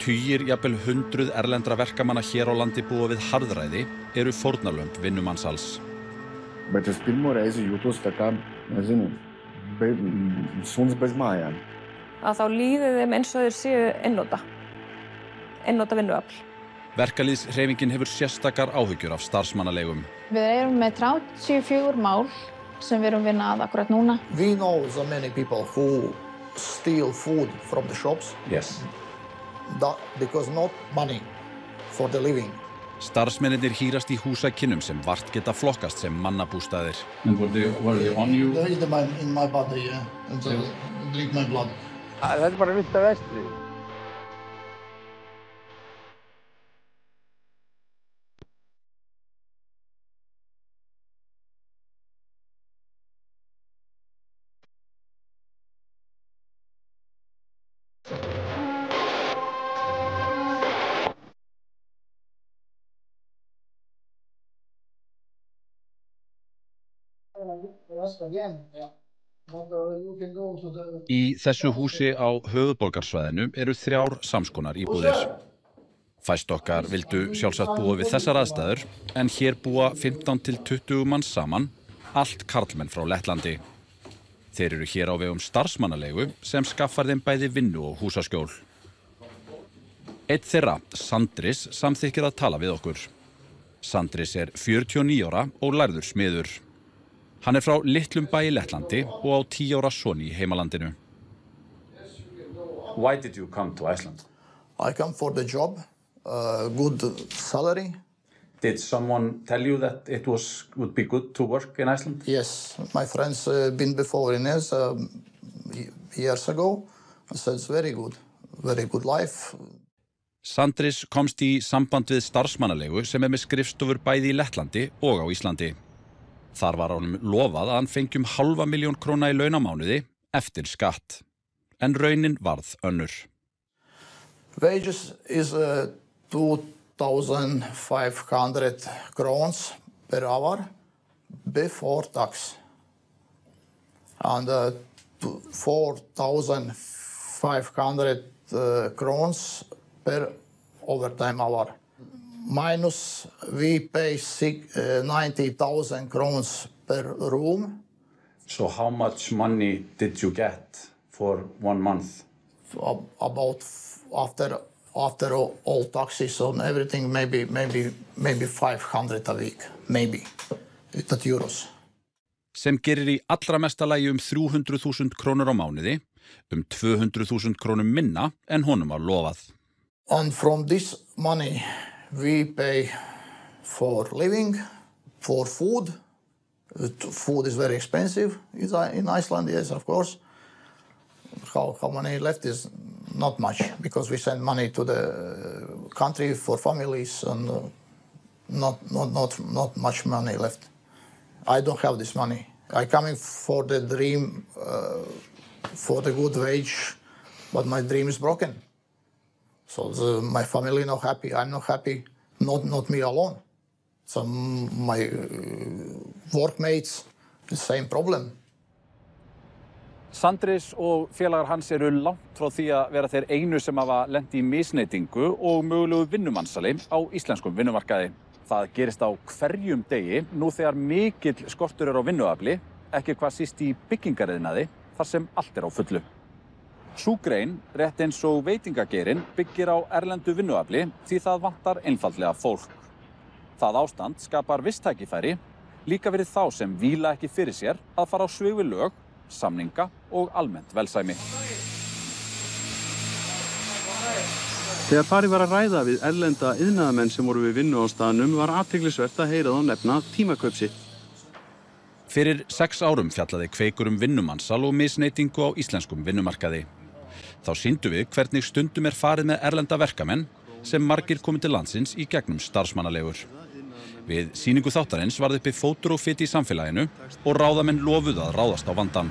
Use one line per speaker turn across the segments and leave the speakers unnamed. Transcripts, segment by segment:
tugir, jafnvel hundruð erlendra verkamanna hér á landi búa við harðræði eru fórnarlömb vinnumansals.
Bet es pirmo reizi jūtos tā kā, nezinu, suns bez mājām.
Að þá líður þeim eins og þeir séu einnota vinnuafl.
Verkalýðshreyfingin hefur sérstakar áhyggjur af starfsmannaleigum.
Við erum með 34 mál sem við erum vinna að akkurat núna.
We know so many people who steal food from the shops.
Yes.
Because not money for the living.
Starfsmennirnir hírast í húsakynnum sem vart geta flokkast sem mannabústaðir.
And were they on you?
They eat in my body, yeah. And drink my blood.
Þetta bara vilt að vestri.
Í þessu húsi á höfuðborgarsvæðinu eru 3 samskonar íbúðir. Fæst okkar vildu sjálfsagt búa við þessar aðstæður, en hér búa 15 til 20 manns saman, allt karlmenn frá Lettlandi. Þeir eru hér á vegum starfsmannaleigu sem skaffar þeim bæði vinnu og húsaskjól. Einn þeirra, Sandris, samþykkir að tala við okkur. Sandris er 49 ára og lærður smiður. Hann frá litlum bæ í Lettlandi og á 10 ára son í heimalandinu.
Why did you come to Iceland?
I come for the job, good salary.
Did someone tell you that it would be good to work in Iceland?
Yes, my friends been before in this years ago. I said it's very good life.
Sandris komst í samband við starfsmannaleigu sem með skrifstofur bæði í Lettlandi og á Íslandi. Þar var honum lofað að hann fengi 500.000 króna í launamánuði eftir skatt. En raunin varð önnur.
Wages is 2,500 crowns per hour before tax. And 4,500 crowns per overtime hour. Minus, we pay 90,000 crowns per room.
So how much money did you get for 1 month?
About after all taxes and everything, maybe 500 a week, maybe, with euros.
Sem gerir í allra mesta lagi 300.000 krónur á mánuði, 200.000 krónum minna en honum var lofað.
And from this money, we pay for living, for food. Food is very expensive in Iceland, yes, of course. How money left is not much, because we send money to the country for families and not much money left. I don't have this money. I'm coming for the dream, for the good wage, but my dream is broken. So my family not happy, I'm not happy, not me alone. So my workmates, the same problem.
Sandris og félagar hans eru langt frá því að vera þeir einu sem hafa lent í misneytingu og mögulegu vinnumansali á íslenskum vinnumarkaði. Það gerist á hverjum degi nú þegar mikill skortur á vinnuafli, ekki hvað síst í byggingariðnaði, þar sem allt á fullu. Sú grein, rétt eins og veitingageirinn, byggir á erlendu vinnuafli því það vantar einfaldlega fólk. Það ástand skapar visttækifæri, líka fyrir þá sem víla ekki fyrir sér að fara á svig við lög, samninga og almennt velsæmi.
Þegar farið var að ræða við erlenda iðnaðarmenn sem voru við vinnu á staðnum var athyglisvert að heyra þá nefna tímakaup sitt.
Fyrir 6 árum fjallaði Kveikur vinnumansal og misneytingu á íslenskum vinnumarkaði. Þá sýndum við hvernig stundum farið með erlenda verkamenn sem margir komu til landsins í gegnum starfsmannaleigur. Við sýningu þáttarins varð uppi fótur og fit í samfélaginu og ráðamenn lofuðu að ráðast á vandann.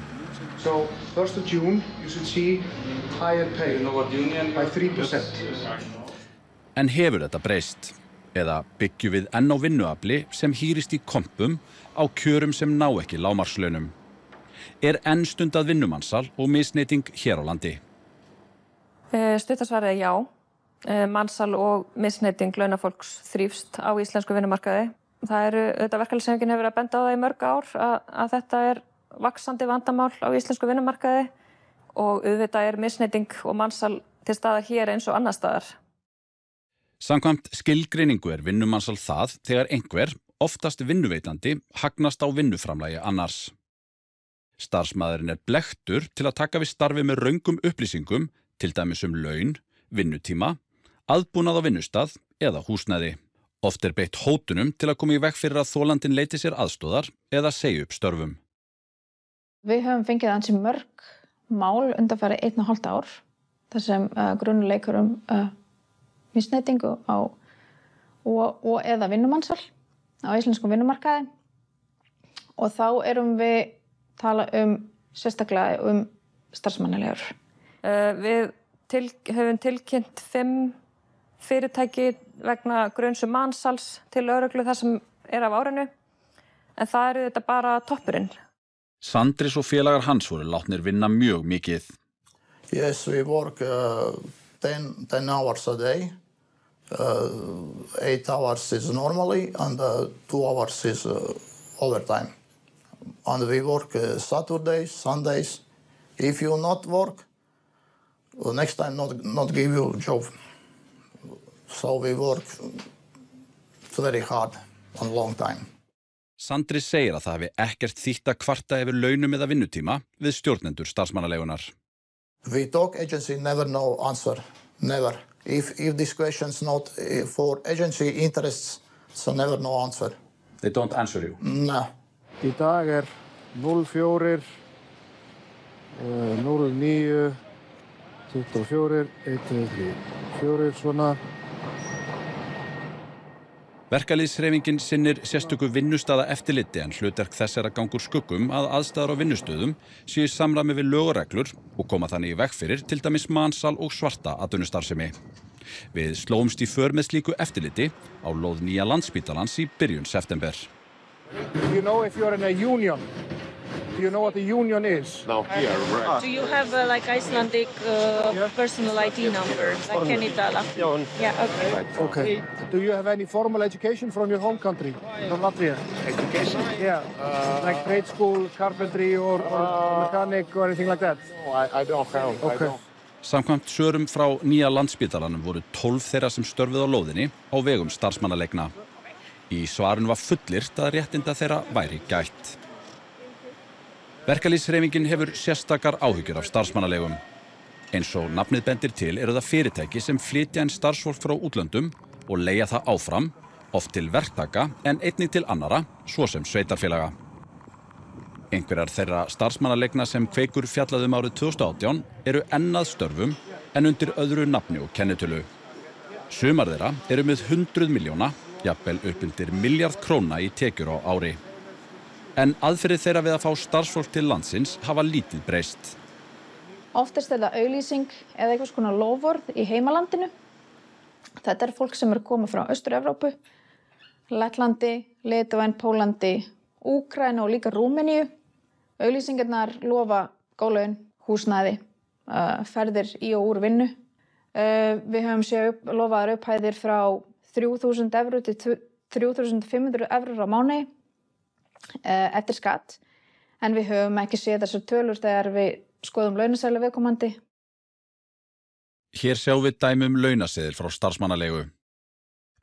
So, 1st of June, you should see higher pay by 3%.
En hefur þetta breyst? Eða byggjum við enn á vinnuafli sem hýrist í kompum á kjörum sem ná ekki lágmarkslaunum? Enn stundað vinnumansal og misneyting hér á landi?
Stutta svarið já. Mansal og misneyting launafólks þrífst á íslensku vinnumarkaði. Það eru, verkalýðshreyfingin hefur verið að benda á það í mörg ár að þetta vaxandi vandamál á íslensku vinnumarkaði og auðvitað misneyting og mansal til staðar hér eins og annars staðar.
Samkvæmt skilgreiningu vinnumansal það þegar einhver, oftast vinnuveitandi, hagnast á vinnuframlagi annars. Starfsmaðurinn blekktur til að taka við starfi með röngum upplýsingum, til dæmis laun, vinnutíma, aðbúnað á vinnustað eða húsnæði. Oft beitt hótunum til að koma í veg fyrir að þolandinn leiti sér aðstóðar eða segja upp störfum.
Við höfum fengið ansi mörg mál undanfarið 1,5 ár, þar sem grunnleikur misneytingu og eða vinnumansal á íslenskum vinnumarkaði. Og þá erum við tala sérstaklega starfsmannaleigur.
Við höfum tilkynnt 5 fyrirtæki vegna gruns mansals til lögreglu þar sem af árinu, en það þetta bara toppurinn.
Sandris og félagar hans voru látnir vinna mjög mikið.
Yes, we work 10 hours a day. 8 hours is normally and 2 hours is overtime. And we work Saturdays, Sundays. If you not work, next time not give you a job. So we work very hard and long time.
Sandris segir að það hafi ekkert þýtt að kvarta yfir launum eða vinnutíma við stjórnendur starfsmannaleigunar.
We talk agency never know answer, never. If this question's not for agency interests, so never no answer.
They don't answer you?
No.
Í dag 04, 09, 24, 1, 2, 3, 4 svona.
Verkalýðshreyfingin sinnir sérstöku vinnustaða eftirliti en hlutverk þess að ganga úr skuggum að aðstæður á vinnustöðum séu í samræmi við lög og reglur og koma þannig í veg fyrir til dæmis mansal og svarta atvinnustarfsemi. Við slóumst í för með slíku eftirliti á lóð nýja Landspítalans í byrjun september.
Do you know if you're in a union? Do you know what a union is?
No, here, right.
Do you have like Icelandic personal ID number, like Kenitala? Yeah, okay.
Right.
Okay. Do you have any formal education from your home country, from Latvia?
Education?
Yeah, like trade school, carpentry or mechanic or anything like that?
No, I don't have.
Okay.
I don't.
Samkvæmt svörum frá nýja Landspítalanum voru 12 þeirra sem störfuðu á lóðinni á vegum starfsmannaleigna. Í svarinu var fullyrt að réttinda þeirra væri gætt. Verkalýðshreyfingin hefur sérstakar áhyggjur af starfsmannalegum. Eins og nafnið bendir til það fyrirtæki sem flytja inn starfsfólk frá útlöndum og leigja það áfram, oft til verktaka en einnig til annara, svo sem sveitarfélaga. Einhverjar þeirra starfsmannalegna sem Kveikur fjallaði árið 2018 enn að störfum en undir öðru nafni og kennitölu. Sumar þeirra með 100 milljóna, jafnvel upp undir milljarð króna í tekjur á ári. En aðferðir þeirra við að fá starfsfólk til landsins hafa lítið breyst.
Oftast þetta auglýsing eða einhvers konar loforð í heimalandinu. Þetta fólk sem koma frá Austur-Evrópu, Lettlandi, Litháen, Pólandi, Úkraínu og líka Rúmeníu. Auglýsingarnar lofa góð laun, húsnæði, ferðir í og úr vinnu. Við höfum lofaðar upphæðir frá 3.000 evrur til 3.500 evrur á mánuði eftir skatt, en við höfum ekki séð þessar tölur þegar við skoðum launaseðla viðkomandi.
Hér sjáum við dæmi launaseðil frá starfsmannaleigu.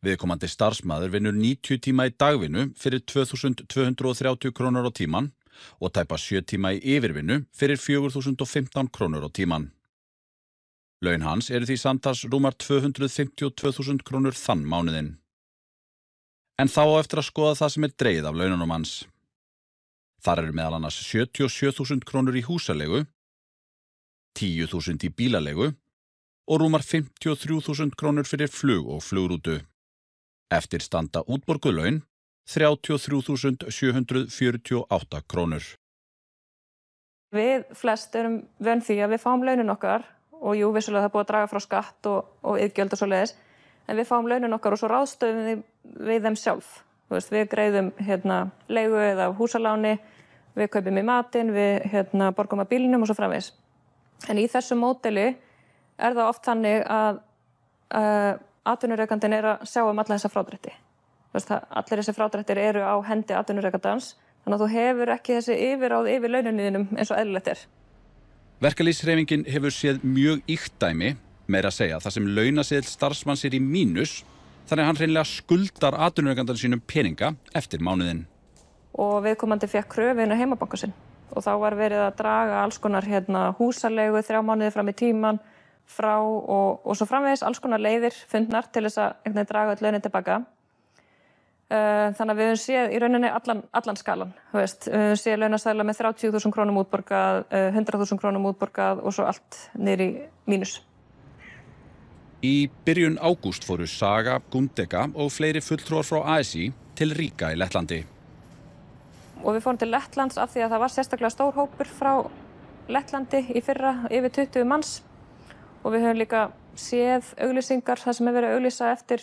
Viðkomandi starfsmaður vinnur 90 tíma í dagvinnu fyrir 2.230 krónur á tíman og tæpa 7 tíma í yfirvinnu fyrir 4.015 krónur á tíman. Laun hans því samtals rúmar 252.000 krónur þann mánuðinn. En þá á eftir að skoða það sem dregið af laununum hans. Þar meðal annars 77.000 krónur í húsalegu, 10.000 í bílalegu og rúmar 53.000 krónur fyrir flug og flugrútu. Eftir standa útborguð laun 33.748 krónur.
Við flest vön því að við fáum launin okkar og jú, vissulega það búið að draga frá skatt og iðgjöld og svoleiðis, en við fáum launin okkar og svo ráðstöfum við þeim sjálf. Við greiðum leigu eða húsaláni, við kaupum í matinn, við borgum að bílnum og svo framvegis. En í þessu módeli það oft þannig að atvinnurekandinn að sjá alla þessa frádrætti. Allir þessi frádrættir eru á hendi atvinnurekandans, þannig að þú hefur ekki þessi yfirráð yfir launaníðinum eins og eðlilegt er.
Verkalýðshreyfingin hefur séð mjög ýkt dæmi, meira að segja, þar sem launaseðill starfsmanns í mínus, þannig að hann hreinlega skuldar atvinnurekandanum sínum peninga eftir mánuðinn.
Og viðkomandi fékk kröfu inn á heimabanka sinn og þá var verið að draga alls konar húsalegu 3 mánuði fram í tíman frá og svo framvegis alls konar leiðir fundnar til þess að draga öll launin tilbaka. Þannig að við höfum séð í rauninni allan skalan. Við höfum séð launaseðla með 30.000 krónum útborgað, 100.000 krónum útborgað og svo allt niður í mínus.
Í byrjun ágúst fóru Saga, Gundega og fleiri fulltrúar frá ASÍ til Riga í Lettlandi.
Og við fórum til Lettlands af því að það var sérstaklega stór hópur frá Lettlandi í fyrra, yfir 20 manns. Og við höfum líka séð auglýsingar, það sem verið að auglýsa eftir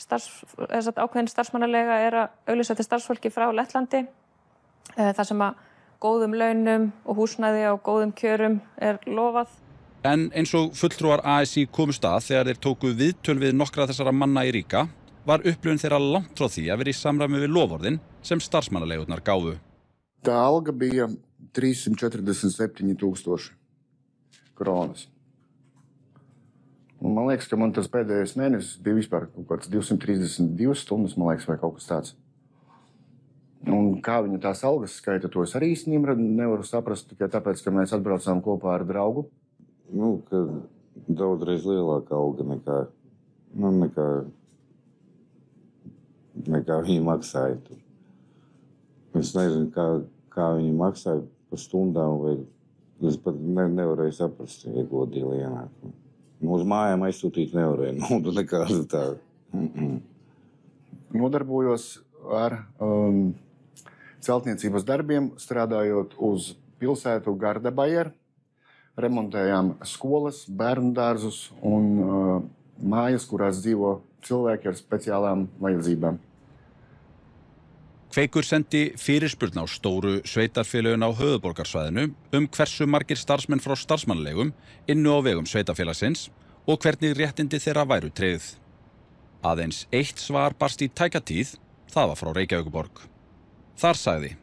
ákveðin starfsmannalega að auglýsa eftir starfsfólki frá Lettlandi. Það sem að góðum launum og húsnæði á góðum kjörum lofað.
En eins og fulltrúar ASÍ komust að þegar þeir tóku viðtöl við nokkra þessara manna í Riga, var upplifun þeirra langt frá því að vera í samræmi við loforðin sem starfsmannaleigurnar gáfu.
Tā alga bija 347.000 krónas. Man liekas, ka man tas pēdējais mēnesis bija vispār kaut kāds 232 stundas, man liekas, vai kaut kas tāds. Un kā viņa tās algas skaita, to es arī īstenībā nevaru saprast, tikai tāpēc, ka mēs atbraucām kopā ar draugu.
Ka daudzreiz lielāka alga nekā viņi maksāja tur. Es nezinu, kā viņi maksāja par stundām, vai es pat nevarēju saprast, ja godīgi ienākumu. Uz mājām aizsūtīt nevarēju, naudu nekādu tādu.
Nodarbojos ar celtniecības darbiem, strādājot uz pilsētu Gardabajer. Remontējām skolas, bērndārzus un mājas, kurās dzīvo cilvēki ar speciālām vajadzībām.
Kveikur sendi fyrirspurn á stóru sveitarfélögin á höfuðborgarsvæðinu hversu margir starfsmenn frá starfsmannalegum innu á vegum sveitarfélagsins og hvernig réttindi þeirra væru tryggð. Aðeins eitt svar barst í tæka tíð, það var frá Reykjavíkurborg. Þar sagði: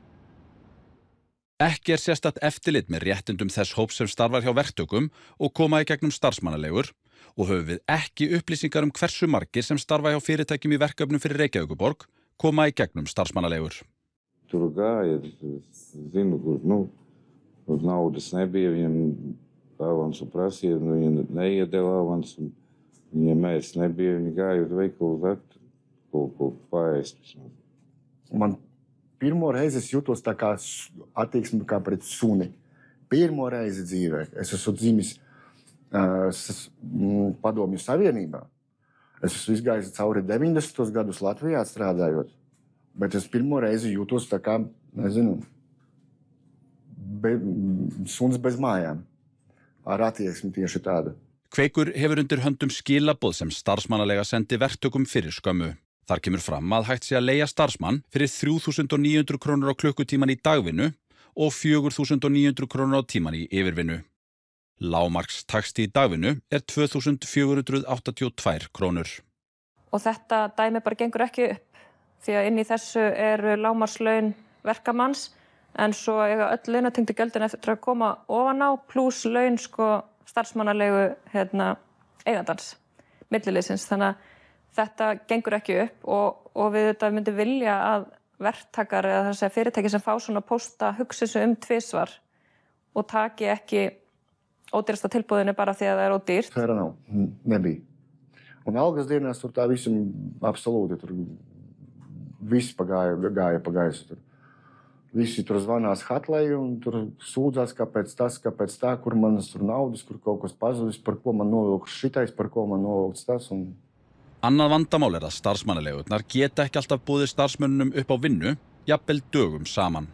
Ekki sérstakt eftirlit með réttindum þess hóps sem starfar hjá verktökum og koma í gegnum starfsmannalegur og höfum við ekki upplýsingar hversu margir sem starfa hjá fyrirtækjum í verkefnum fyrir Reykjavíkurborg koma í gegnum starfsmannalegur.
Tur gāja, zinu, kur naudas nebija, viņam avansu prasīja, viņi neiedeva avansu, viņiem mēs nebija, viņi gāja uz veikalu vekt, ko paēst.
Man pirmo reizi es jūtos tā kā attieksme kā pret suni. Pirmo reizi dzīvē. Es esmu dzimis Padomju Savienībā. Es esmu izgājis cauri 90. gadus Latvijā strādājot, bet es pirmo reizi jūtos tā kā, nezinu, suns bez mājām. Ar attieksmi tieši tādu.
Kveikur hefur undir höndum skilaboð sem starfsmannalega sendi verktökum fyrir skömmu. Þar kemur fram að hægt sé að leigja starfsmann fyrir 3.900 krónur á klukkutíman í dagvinnu og 4.900 krónur á tíman í yfirvinnu. Lágmarkstaksti í dagvinnu 2.482 krónur.
Og þetta dæmi bara gengur ekki upp því að inn í þessu lágmarkslaun verkamanns en svo eiga öll launatengdu gjöldin eftir að koma ofan á pluss laun starfsmannalegu eigandans, milliliðsins. Þannig að þetta gengur ekki upp og við þetta myndum vilja að verktakar eða þess að fyrirtæki sem fá svona pósta hugsi sig tvisvar og taki ekki ódýrasta tilboðinu bara því að það ódýrt.
Tā nav, nebija. Un algas dienās tur tā visam absolūti, tur viss gāja pa gaisu. Visi tur zvanās hatlai un tur sūdzās, kāpēc tā, kur manas tur naudas, kur kaut kas pazudis, par ko man novilks šitais, par ko man novilks tas.
Annað vandamál að starfsmannaleigurnar geta ekki alltaf boðið starfsmönnum upp á vinnu, jafnvel dögum saman.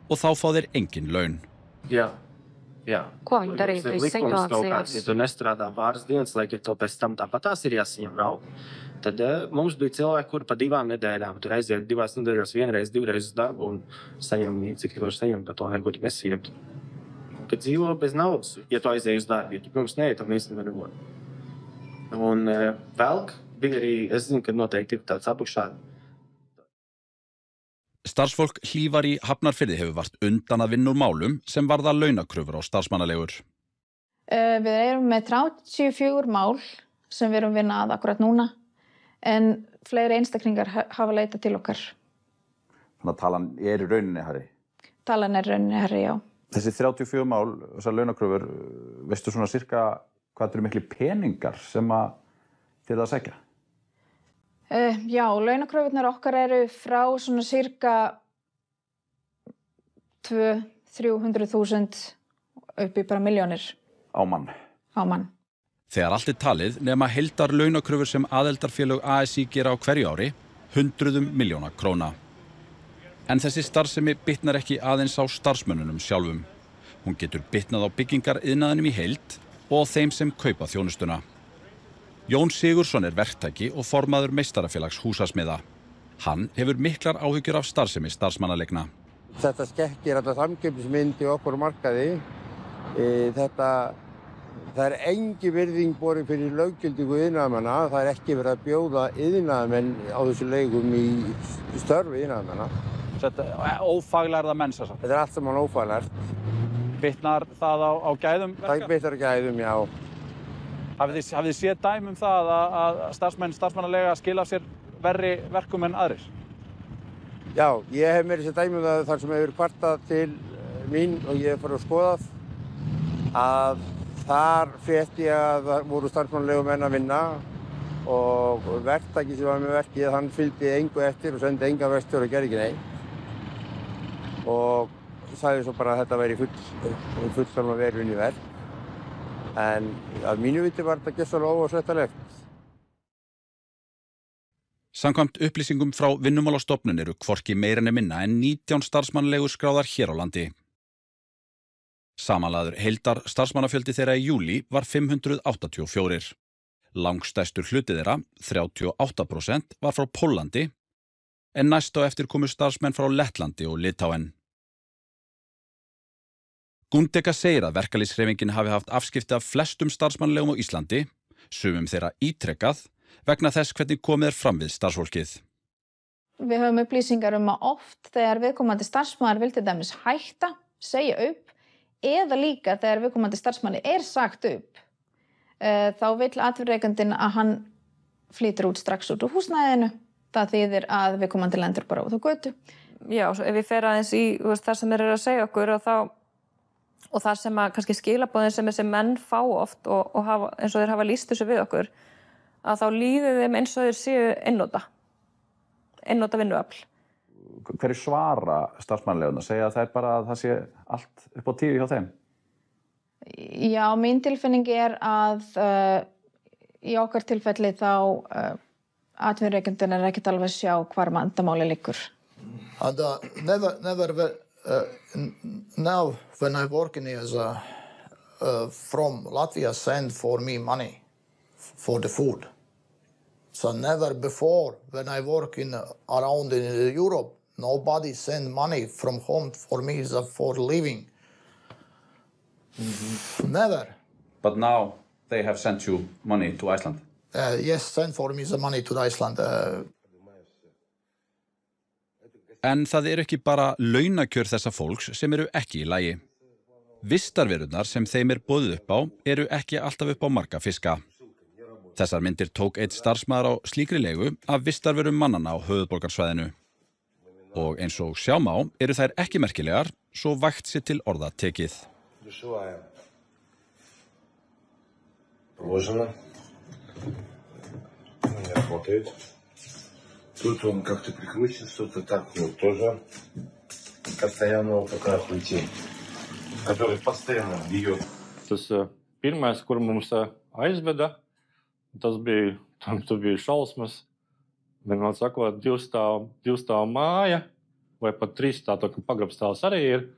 Og þá fá þeir engin laun.
Jā.
Ko viņi darīja šīs situācijās?
Ja tu nestrādā pāris dienas, lai to pēc tam tāpatās ir jāsaņem naudu. Tad mums bija cilvēki, kuri pa 2 nedēļām tur aiziet 2 nedēļās, 1 reizi, 2 reizes darbu un saņem, cik var saņemt, to nebūt nesiept. Kad dzīvo bez naudas, ja tu aizēji uz darbu, ja tu pirms neiet, tad mēs nevar nevar. Un velk bija arī, es zinu, ka noteikti ir tāds apakšā.
Starfsfólk Hlífar í Hafnarfirði hefur vart undan að vinna úr málum sem varða launakröfur á starfsmannalegur.
Við erum með 34 mál sem við erum að vinna að akkurat núna, en fleiri einstaklingar hafa leitað til okkar.
Þannig að talan í rauninni hærri?
Talan í rauninni hærri, já.
Þessi 34 mál, þessar launakröfur, veistu svona cirka hvað eru mikli peningar sem að þið að sækja?
Já, launakröfurnar okkar eru frá svona cirka 200-300.000 upp í bara milljónir.
Á mann?
Á mann.
Þegar allt talið nema heildar launakröfur sem aðeldarfélög ASÍ gera á hverju ári, 100 milljóna króna. En þessi starfsemi bitnar ekki aðeins á starfsmönnunum sjálfum. Hún getur bitnað á byggingariðnaðinum í heild og á þeim sem kaupa þjónustuna. Jón Sigurðsson verktaki og formaður meistarafélags húsasmiða. Hann hefur miklar áhyggjur af starfsemi starfsmannaleigna.
Þetta skekkir alla samkeppnismynd í okkur markaði. Það engin virðing borin fyrir löggildingu iðnaðarmanna. Það ekki verið að bjóða iðnaðarmenn á þessu leigum í störfi iðnaðarmanna.
Þetta ófaglærða menn sem sagt?
Þetta allt saman ófaglært.
Bitnar það á gæðum verka?
Það bitnar gæðum, já.
Hafið þið séð dæmi það að starfsmannalega skila sér verri verkum en aðrir?
Já, ég hef meira séð dæmi það þar sem hefur kvartað til mín og ég hef farið að skoðað að þar frétti ég að það voru starfsmannalegumenn að vinna og verktaki sem var með verkið, hann fylgdi engu eftir og sendi enga verkstjóra og gerði ekki neitt. Og sagði svo bara að þetta væri fullkomlega verið inn í verk. En að mínu viti var þetta gjörsamlega óásættanlegt.
Samkvæmt upplýsingum frá Vinnumálastofnun eru hvorki meira né minna en 19 starfsmannalegur skráðar hér á landi. Samanlagður heildar starfsmannafjöldi þeirra í júlí var 584. Langstærstur hluti þeirra, 38%, var frá Póllandi, en næst á eftir komu starfsmenn frá Lettlandi og Litáen. Gundeka segir að verkalýðshreyfingin hafi haft afskipti af flestum starfsmannalegum á Íslandi, sumum þeirra ítrekkað, vegna þess hvernig komið fram við starfsfólkið.
Við höfum upplýsingar að oft þegar viðkomandi starfsmaður vildi dæmis hætta, segja upp, eða líka þegar viðkomandi starfsmanni sagt upp, þá vill atvinnurekandinn að hann flytur út strax út úr húsnæðinu. Það þýðir að viðkomandi lendur bara út á götu.
Já, ef við fer aðeins í það sem þeir eru að segja okkur og það sem að kannski skilaboðin sem þessi menn fá oft og hafa, eins og þeir hafa lýst þessu við okkur, að þá líður þeim eins og þeir séu einnota vinnuafl.
Hverju svara starfsmannalegarna? Segja að það bara að það sé allt upp á 10 hjá þeim?
Já, mín tilfinning að í okkar tilfelli þá atvinnurekandinn ekkert alveg sjá hvar vandamáli liggur.
And never now when I'm working as from Latvia send for me money for the food. So never before when I work around in Europe, nobody send money from home for me for living. Never.
But now they have sent you money to Iceland?
Yes, send for me the money to Iceland.
En það ekki bara launakjör þessa fólks sem eru ekki í lagi. Vistarverurnar sem þeim boðið upp á eru ekki alltaf upp á marga fiska. Þessar myndir tók einn starfsmaður á slíkri leigu af vistarverum mannanna á höfuðborgarsvæðinu. Og eins og sjá má eru þær ekki merkilegar, svo vægt sér til orða tekið.
Положено. Не работает. Тут он как-то прикручен, что-то так, ну, тоже постоянно вот такая хуйня, который постоянно бьет.
Tas pirmais, kur mums aizveda, tas bija šausmas. Vienmēr sakot, divstāv māja, vai pat trīsstāv, ka pagrabstāvs arī ir.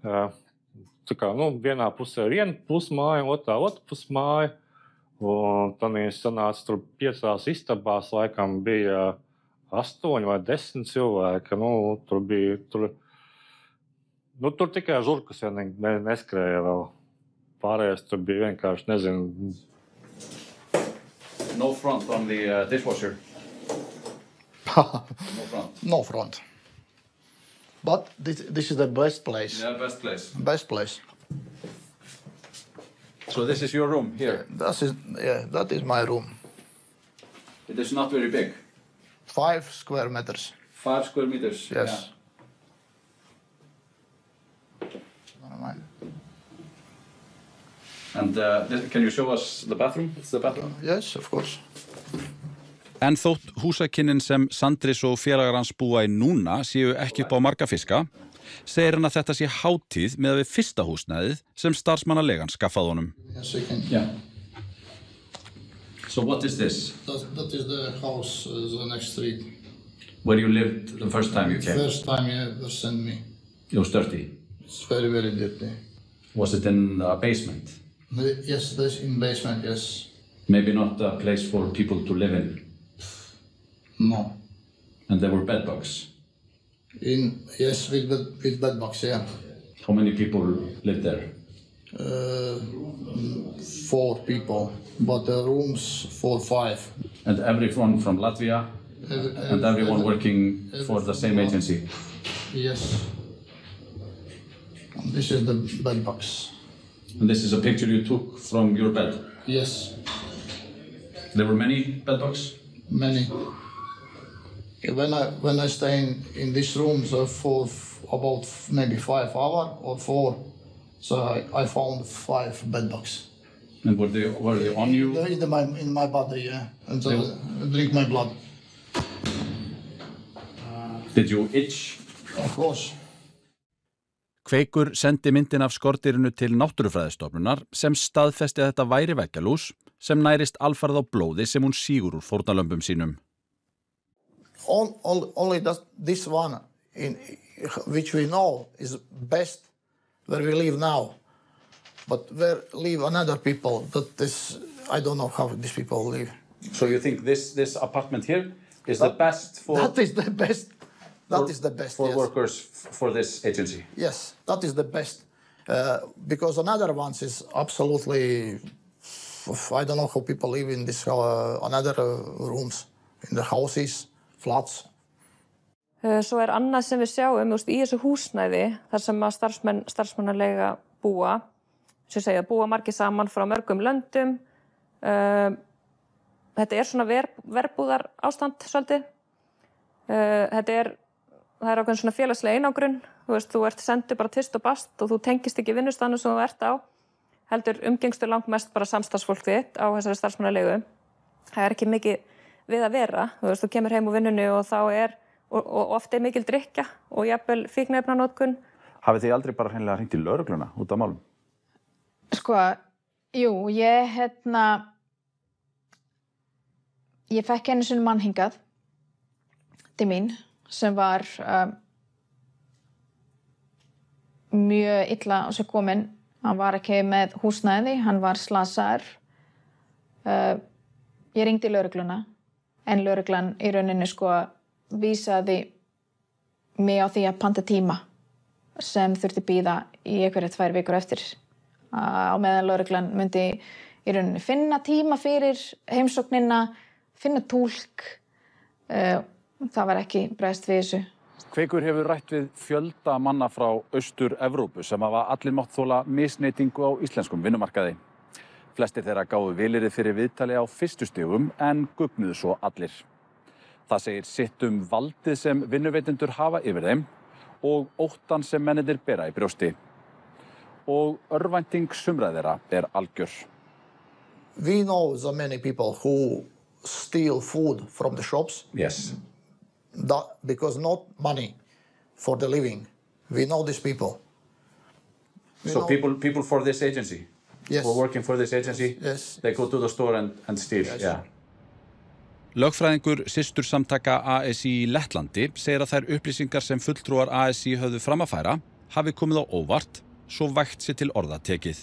Tā kā, vienā pusē viena pusmāja, otrā pusmāja. Un tad sanāca tur 5 istabās, laikam bija 8 vai 10 cilvēki. Tur tikai žurkas neskrēja vēl. Pārējais tur bija vienkārši, nezinu.
no front on the dishwasher. No front.
No front. But this is the best place.
Yeah, best place.
Best place.
So this is your room here?
That is my room.
It is not very big?
5 square meters.
5 square meters?
Yes.
Yeah. And can you show us the bathroom? It's the bathroom?
Yes, of course.
En þótt húsakynnin sem Sandris og félagar hans búa í núna séu ekki upp á marga fiska, segir hann að þetta sé hátíð með við fyrsta húsnæðið sem starfsmannaleigan skaffaði honum.
Yes, I can.
Yeah. So what is this?
That is the house, the next street.
Where you lived the first time you came?
First time you ever sent me.
It was dirty?
It's very, very dirty.
Was it in a basement?
Yes, this in basement, yes.
Maybe not a place for people to live in?
No.
And there were bed bugs?
Yes, with bed bugs, yeah.
How many people lived there?
4 people, but the rooms for 5.
And everyone from Latvia? And everyone working for the same agency?
Yes. And this is the bed bugs.
And this is a picture you took from your bed?
Yes.
There were many bed bugs?
Many. When I stay in these rooms for about maybe 5 hours or 4, so I found 5 bed bugs.
And were they on you?
In my body, yeah. And so drink my blood.
Did you itch?
Of course.
Kveikur sendi myndin af skordýrinu til Náttúrufræðistofnunar sem staðfesti að þetta væri veggjalús sem nærist alfarið á blóði sem hún sígur úr fórnarlömbum sínum.
Only this one, which we know is best where we live now. But where live another people, that is, I don't know how these people live.
So you think this apartment here is the best for...
That is the best. That is the best,
for
yes.
workers for this agency?
Yes, that is the best. Because another ones is absolutely... I don't know how people live in this another rooms, in the houses, flats.
Svo annað sem við sjáum í þessu húsnæði, þar sem að starfsmannaleiga búa, sem segja, búa margir saman frá mörgum löndum. Þetta svona verbúðar ástand svolítið. Það ákveðin svona félagslega einangrun. Þú ert sendur bara tyst og bast og þú tengist ekki vinnustaðnum sem þú ert á. Heldur umgengstu langmest bara samstarfsfólk þitt á þessari starfsmannalegu. Það ekki mikið við að vera. Þú kemur heim úr vinnunni og þá og oft mikil drykkja og jafnvel fíkniefnanotkun.
Hafið þið aldrei bara hreinlega hringt í lögregluna út af málum?
Sko, jú, ég fekk einu sinni mann hingað til mín sem var mjög illa á sig kominn. Hann var ekki með húsnæði, hann var slasaður. Ég hringdi í lögregluna, en lögreglan í rauninni vísaði mig á því að panta tíma sem þurfti bíða í einhverjar 2 vikur eftir. Á meðan lögreglan myndi í rauninni finna tíma fyrir heimsóknina, finna túlk. Það var ekki bregðst við þessu.
Kveikur hefur rætt við fjölda manna frá Austur-Evrópu sem hafa allir mátt þola misneytingu á íslenskum vinnumarkaði. Flestir þeirra gáfu vilyrði fyrir viðtali á fyrstu stigum en gugnuðu svo allir. Það segir sitt valdið sem vinnuveitendur hafa yfir þeim og óttan sem mennirnir bera í brjósti. Og örvænting sumra þeirra algjör.
We know so many people who steal food from the shops.
Yes.
Because not money for the living. We know these people.
So people for this agency?
Yes.
Who are working for this agency?
Yes.
They go to the store and steal?
Yes.
Yeah. Lögfræðingur systursamtaka ASI í Lettlandi segir að þær upplýsingar sem fulltrúar ASI höfðu fram að færa hafi komið á óvart, svo vægt sé til orða tekið.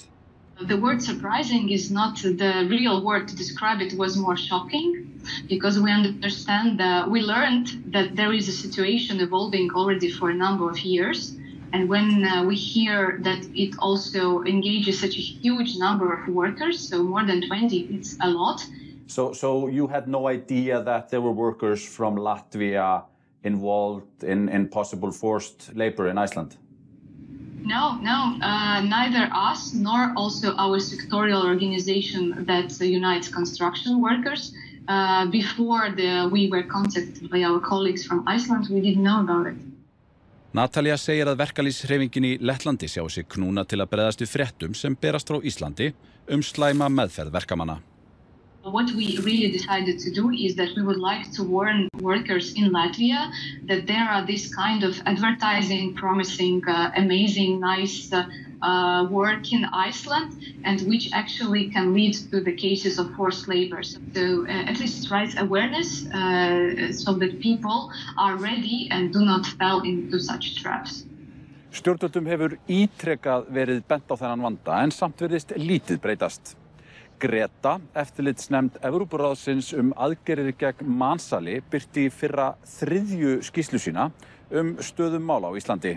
The word surprising is not the real word to describe it. It was more shocking because we understand we learned that there is a situation evolving already for a number of years. And when we hear that it also engages such a huge number of workers, so more than 20, it's a lot.
So you had no idea that there were workers from Latvia involved in possible forced labor in Iceland?
No, neither us nor also our sectorial organization that unites construction workers. Before we were contacted by our colleagues from Iceland, we didn't know about it.
Natalia segir að verkalýðshreyfingin í Lettlandi sjái sig knúna til að bregðast við fréttum sem berast frá Íslandi slæma meðferð verkamanna.
What we really decided to do is that we would like to warn workers in Latvia that there are this kind of advertising, promising, amazing, nice work in Iceland, and which actually can lead to the cases of forced labor. So at least raise awareness so that people are ready and do not fall into such traps.
Stjórnvöldum hefur ítrekað verið bent á þennan vanda en samt virðist lítið breytast. Greta, eftirlitsnefnd Evrópuráðsins aðgerðir gegn mansali, birti í fyrra 3. skýrslu sína stöðu mála á Íslandi.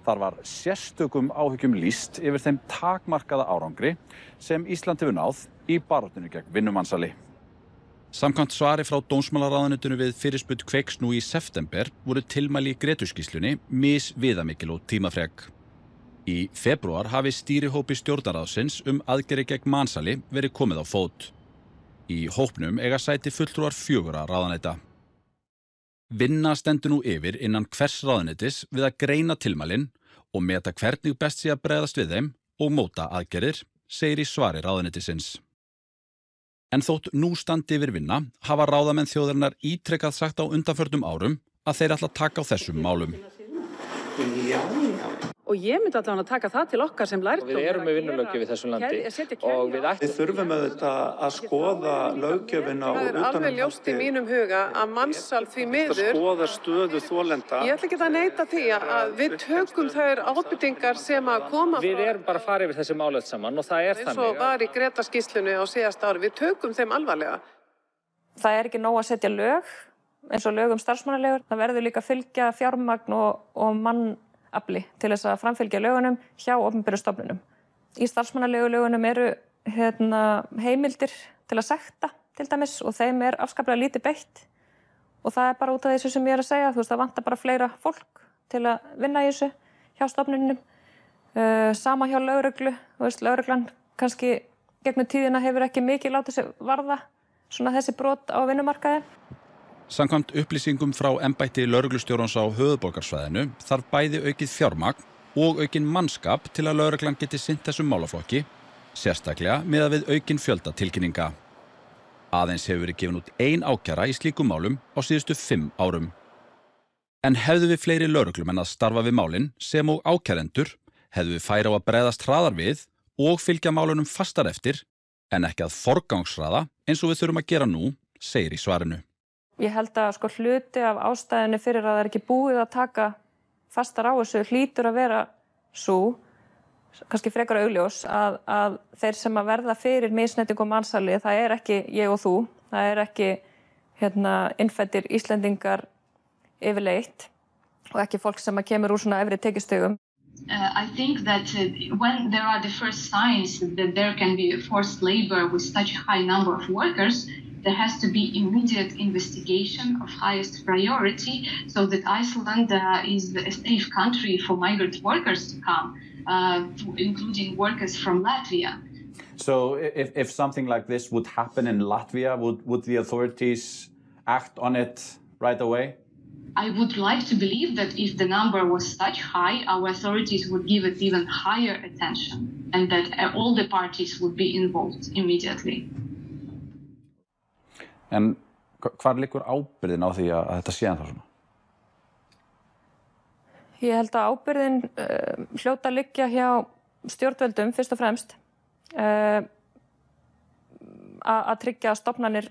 Þar var sérstökum áhyggjum lýst yfir þeim takmarkaða árangri sem Ísland hefur náð í baráttunni gegn vinnumansali.
Samkvæmt svari frá dómsmálaráðuneytinu við fyrirspurn Kveiks nú í september voru tilmæli í Gretu-skýrslunni misviðamikil og tímafrek. Í febrúar hafi stýrihópi stjórnarráðsins aðgerðir gegn mansali verið komið á fót. Í hópnum eiga sæti fulltrúar 4 ráðuneyta. Vinna stendur nú yfir innan hvers ráðuneytis við að greina tilmælin og meta hvernig best sé að bregðast við þeim og móta aðgerðir, segir í svari ráðuneytisins. En þótt nú standi yfir vinna hafa ráðamenn þjóðarinnar ítrekað sagt á undanförnum árum að þeir ætla að taka á þessum málum.
Og ég myndi allavega að taka það til okkar sem lærdóm.
Við erum með vinnulöggjöf í þessu landi og við
þurfum auðvitað að skoða löggjöfina og
það alveg ljóst í mínum huga að mansal því miður
að skoða stöðu þolenda.
Ég ætla ekki að neita því að við tökum þær ábendingar sem að koma
Við erum bara að fara yfir þessi mál öll saman og það þannig.
Eins og var í Greta-skýrslunni á síðasta ári, við tökum þeim alvarlega.
Það ekki nóg að setja lög, eins og lög starfsmannalegur. Það verður líka að fylgja fjármagn og mannafli til þess að framfylgja lögunum hjá opinberum stofnunum. Í starfsmannalegu-lögunum eru heimildir til að sekta til dæmis og þeim afskaplega lítið beitt og það bara út af þessu sem ég að segja, það vantar bara fleira fólk til að vinna í þessu hjá stofnunum. Sama hjá lögreglu, lögreglan kannski gegnum tíðina hefur ekki mikið látið sig varða svona þessi brot á vinnumarkaði.
Samkvæmt upplýsingum frá embætti lögreglustjórans á höfuðborgarsvæðinu þarf bæði aukið fjármagn og aukinn mannskap til að lögreglan geti sinnt þessum málaflokki, sérstaklega miðað við aukinn fjölda tilkynninga. Aðeins hefur verið gefin út 1 ákæra í slíkum málum á síðustu 5 árum. En hefðu við fleiri lögreglumenn að starfa við málin sem og ákærendur, hefðu við færi á að bregðast hraðar við og fylgja málunum fastar eftir, en ekki að forgangsraða eins og við þurfum að gera nú, segir í svarinu.
Ég held að hluti af ástæðinu fyrir að það ekki búið að taka fastar á þessu hlýtur að vera svo, kannski frekar augljós, að þeir sem að verða fyrir misneytingu og mansali, það ekki ég og þú, það ekki innfæddir Íslendingar yfirleitt og ekki fólk sem að kemur úr svona efri tekjustigum.
I think that when there are the first signs that there can be forced labor with such a high number of workers, there has to be immediate investigation of highest priority so that Iceland is a safe country for migrant workers to come, including workers from Latvia.
So if something like this would happen in Latvia, would the authorities act on it right away?
I would like to believe that if the number was such high, our authorities would give it even higher attention and that all the parties would be involved immediately.
En hvar liggur ábyrgðin á því að þetta sé ennþá svona?
Ég held að ábyrgðin hljóta að liggja hjá stjórnvöldum fyrst og fremst að tryggja að stofnanir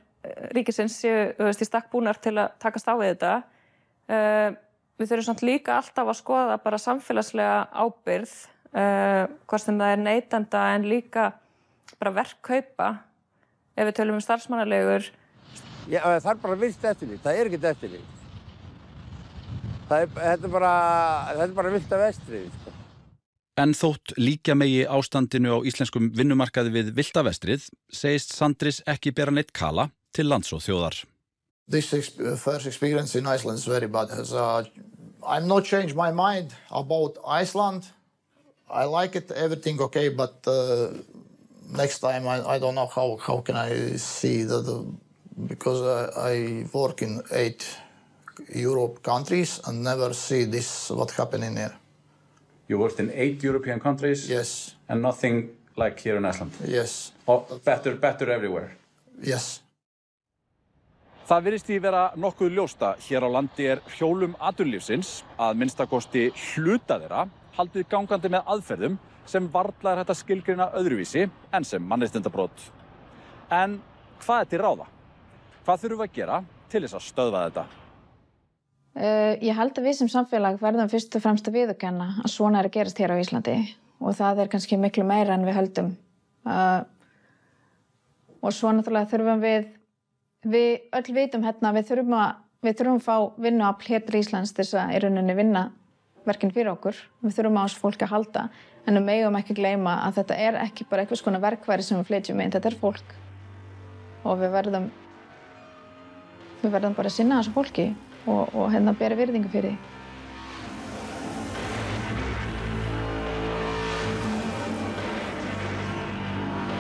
ríkisins séu í stakk búnar til að takast á við þetta. Við þurfum samt líka alltaf að skoða bara samfélagslega ábyrgð, hvort sem það neytenda en líka bara verkkaupa ef við tölum starfsmannalegur.
Já, það bara vilt eftirlit, það ekkert eftirlit. Þetta bara vilt af vestrið.
En þótt líkja megi ástandinu á íslenskum vinnumarkaði við villta vestrið, segist Sandris ekki bera neitt kala til lands og þjóðar.
This first experience in Iceland is very bad. I'm not changed my mind about Iceland. I like it, everything okay, but next time I don't know how can I see that because I work in 8 Europe countries and never see this what happening here.
You worked in 8 European countries?
Yes.
And nothing like here in Iceland?
Yes.
Oh, better everywhere?
Yes.
Það virðist því vera nokkuð ljósta hér á landi hjólum atvinnulífsins að minnstakosti hluta þeirra haldið gangandi með aðferðum sem varla hægt að skilgreina öðruvísi en sem mannréttindabrot. En hvað til ráða? Hvað þurfum við að gera til þess að stöðva þetta?
Ég held að við sem samfélag verðum fyrst og fremst að viðurkenna að svona að gerast hér á Íslandi og það kannski miklu meira en við höldum. Og svo náttúrulega þurfum við öll vitum hérna, við þurfum að fá vinnuafl hér til Íslands til þess að í rauninni vinna verkin fyrir okkur. Við þurfum á þessu fólki að halda en við megum ekki gleyma að þetta ekki bara einhvers konar verkværi sem við flytjum inn, þetta fólk. Og við verðum bara að sinna þessu fólki og bera virðingu fyrir því.